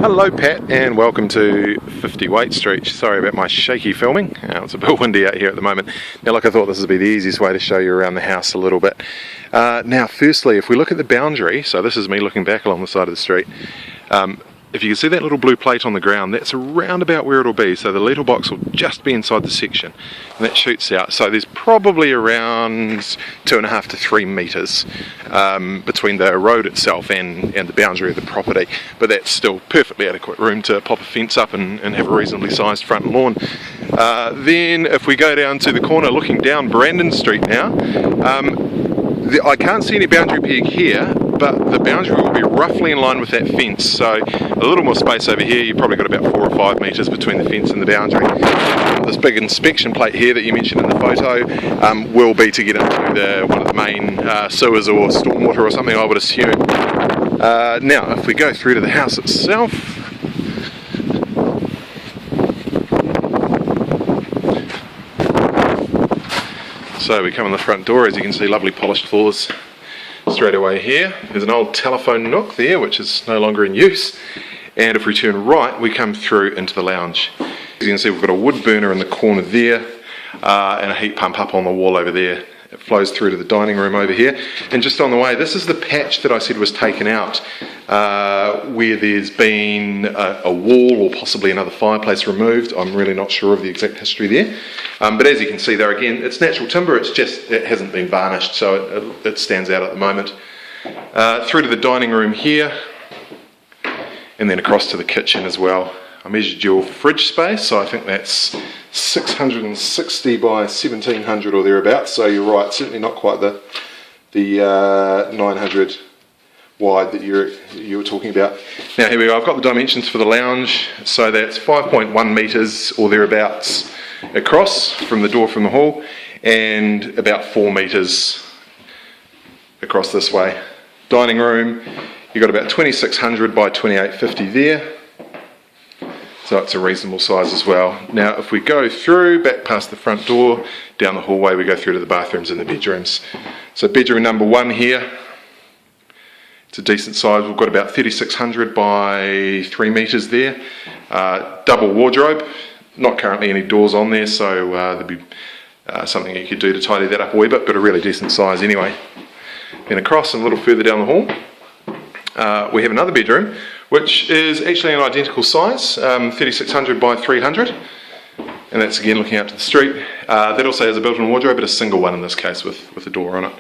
Hello Pat, and welcome to 50 Waite Street. Sorry about my shaky filming, it's a bit windy out here at the moment. Now look, I thought this would be the easiest way to show you around the house a little bit. Now firstly, if we look at the boundary, so this is me looking back along the side of the street, if you can see that little blue plate on the ground, that's around about where it'll be. So the letterbox box will just be inside the section, and that shoots out. So there's probably around 2.5 to 3 metres between the road itself and the boundary of the property. But that's still perfectly adequate room to pop a fence up and have a reasonably sized front lawn. Then if we go down to the corner looking down Brandon Street now, I can't see any boundary peg here, but the boundary will be roughly in line with that fence. So a little more space over here. You've probably got about 4 or 5 metres between the fence and the boundary. This big inspection plate here that you mentioned in the photo will be to get into one of the main sewers or stormwater or something, I would assume. Now if we go through to the house itself, so we come in the front door, as you can see, lovely polished floors straight away here. There's an old telephone nook there which is no longer in use, and if we turn right we come through into the lounge. As you can see, we've got a wood burner in the corner there and a heat pump up on the wall over there. It flows through to the dining room over here, and just on the way, this is the patch that I said was taken out where there's been a wall or possibly another fireplace removed. I'm really not sure of the exact history there, but as you can see there, again, it's natural timber, it hasn't been varnished, so it stands out at the moment. Through to the dining room here, and then across to the kitchen as well. I measured your fridge space, so I think that's 660 by 1700 or thereabouts, so you're right, certainly not quite the 900 wide that you were talking about. Now here we go, I've got the dimensions for the lounge, so that's 5.1 metres or thereabouts across from the door from the hall, and about 4 metres across this way. Dining room, you've got about 2600 by 2850 there. So it's a reasonable size as well. Now if we go through, back past the front door, down the hallway, we go through to the bathrooms and the bedrooms. So bedroom number 1 here, it's a decent size. We've got about 3600 by 3 metres there. Double wardrobe, not currently any doors on there, so there'd be something you could do to tidy that up a wee bit, but a really decent size anyway. Then across and a little further down the hall, we have another bedroom, which is actually an identical size, 3600 by 300, and that's again looking out to the street. That also has a built-in wardrobe, but a single one in this case with a door on it.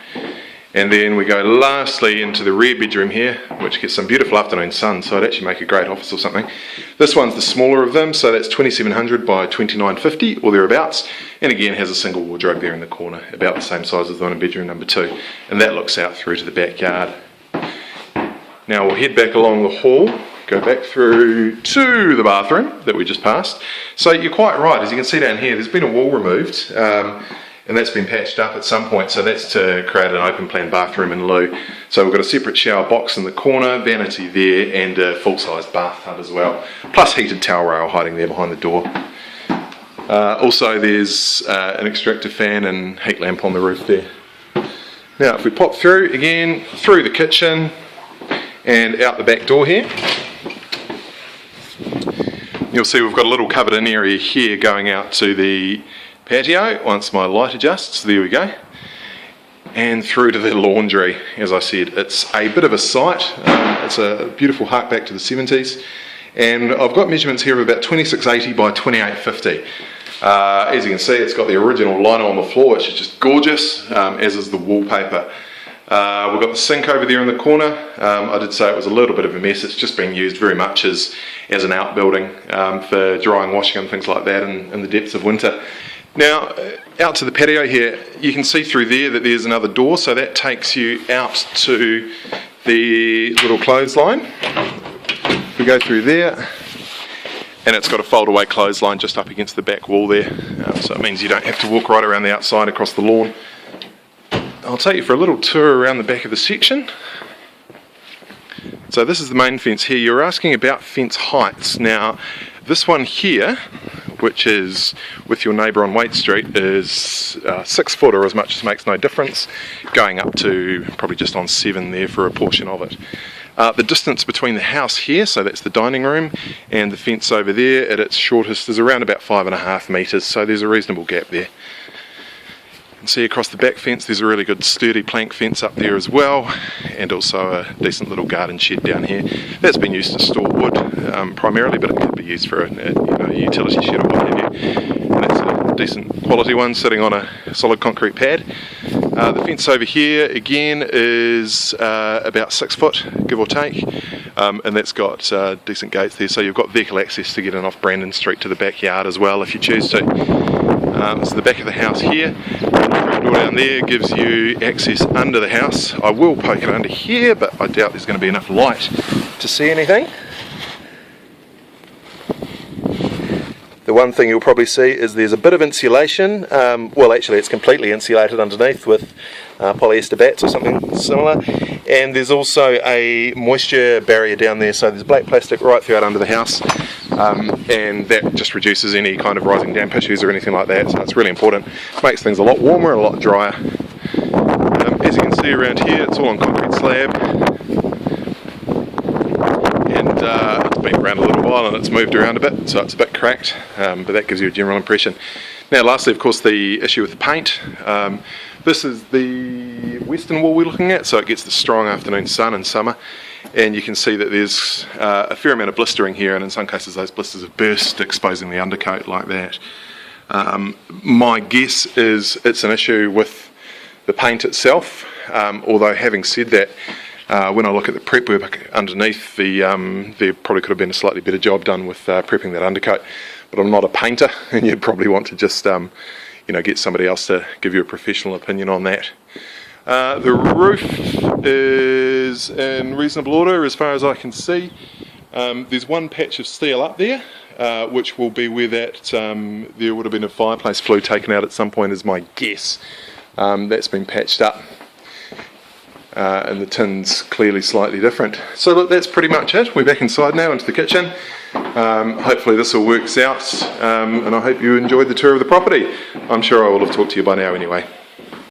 And then we go lastly into the rear bedroom here, which gets some beautiful afternoon sun, so it'd actually make a great office or something. This one's the smaller of them, so that's 2700 by 2950 or thereabouts, and again has a single wardrobe there in the corner, about the same size as the one in bedroom number 2, and that looks out through to the backyard. Now we'll head back along the hall, go back through to the bathroom that we just passed. So you're quite right, as you can see down here, there's been a wall removed, and that's been patched up at some point, so that's to create an open plan bathroom in lieu. So we've got a separate shower box in the corner, vanity there, and a full-sized bathtub as well, plus heated towel rail hiding there behind the door. Also there's an extractor fan and heat lamp on the roof there. Now if we pop through again, through the kitchen, and out the back door here, you'll see we've got a little covered in area here going out to the patio once my light adjusts. There we go, and through to the laundry. As I said, it's a bit of a sight. It's a beautiful hark back to the 70s, and I've got measurements here of about 2680 by 2850. As you can see, it's got the original lino on the floor, which is just gorgeous, as is the wallpaper. We've got the sink over there in the corner. I did say it was a little bit of a mess. It's just being used very much as an outbuilding for drying, washing and things like that in the depths of winter. Now out to the patio here, you can see through there that there's another door, so that takes you out to the little clothesline. We go through there, and it's got a fold away clothesline just up against the back wall there, so it means you don't have to walk right around the outside across the lawn. I'll take you for a little tour around the back of the section. So this is the main fence here. You're asking about fence heights. Now this one here, which is with your neighbour on Waite Street, is 6 foot or as much as makes no difference, going up to probably just on 7 there for a portion of it. The distance between the house here, so that's the dining room, and the fence over there at its shortest is around about 5.5 metres, so there's a reasonable gap there. You can see across the back fence there's a really good sturdy plank fence up there as well, and also a decent little garden shed down here. That's been used to store wood primarily, but it could be used for a utility shed or what have you. And that's a decent quality one sitting on a solid concrete pad. The fence over here again is about 6 foot, give or take, and that's got decent gates there, so you've got vehicle access to get in off Brandon Street to the backyard as well if you choose to. So the back of the house here, the door down there gives you access under the house. I will poke it under here, but I doubt there's going to be enough light to see anything. The one thing you'll probably see is there's a bit of insulation. Well, actually it's completely insulated underneath with polyester bats or something similar, and there's also a moisture barrier down there, so there's black plastic right throughout under the house, and that just reduces any kind of rising damp issues or anything like that, so it's really important. Makes things a lot warmer and a lot drier. As you can see around here, it's all on concrete slab, and it's been around a little while and it's moved around a bit, so it's a bit cracked, but that gives you a general impression. Now lastly, of course, the issue with the paint. This is the western wall we're looking at, so it gets the strong afternoon sun in summer, and you can see that there's a fair amount of blistering here, and in some cases those blisters have burst, exposing the undercoat like that. My guess is it's an issue with the paint itself, although having said that, when I look at the prep work underneath, there probably could have been a slightly better job done with prepping that undercoat, but I'm not a painter, and you'd probably want to just get somebody else to give you a professional opinion on that. The roof is in reasonable order as far as I can see. There's one patch of steel up there, which will be where there would have been a fireplace flue taken out at some point, is my guess. That's been patched up, and the tin's clearly slightly different. So look, that's pretty much it. We're back inside now into the kitchen. Hopefully this all works out, and I hope you enjoyed the tour of the property. I'm sure I will have talked to you by now anyway.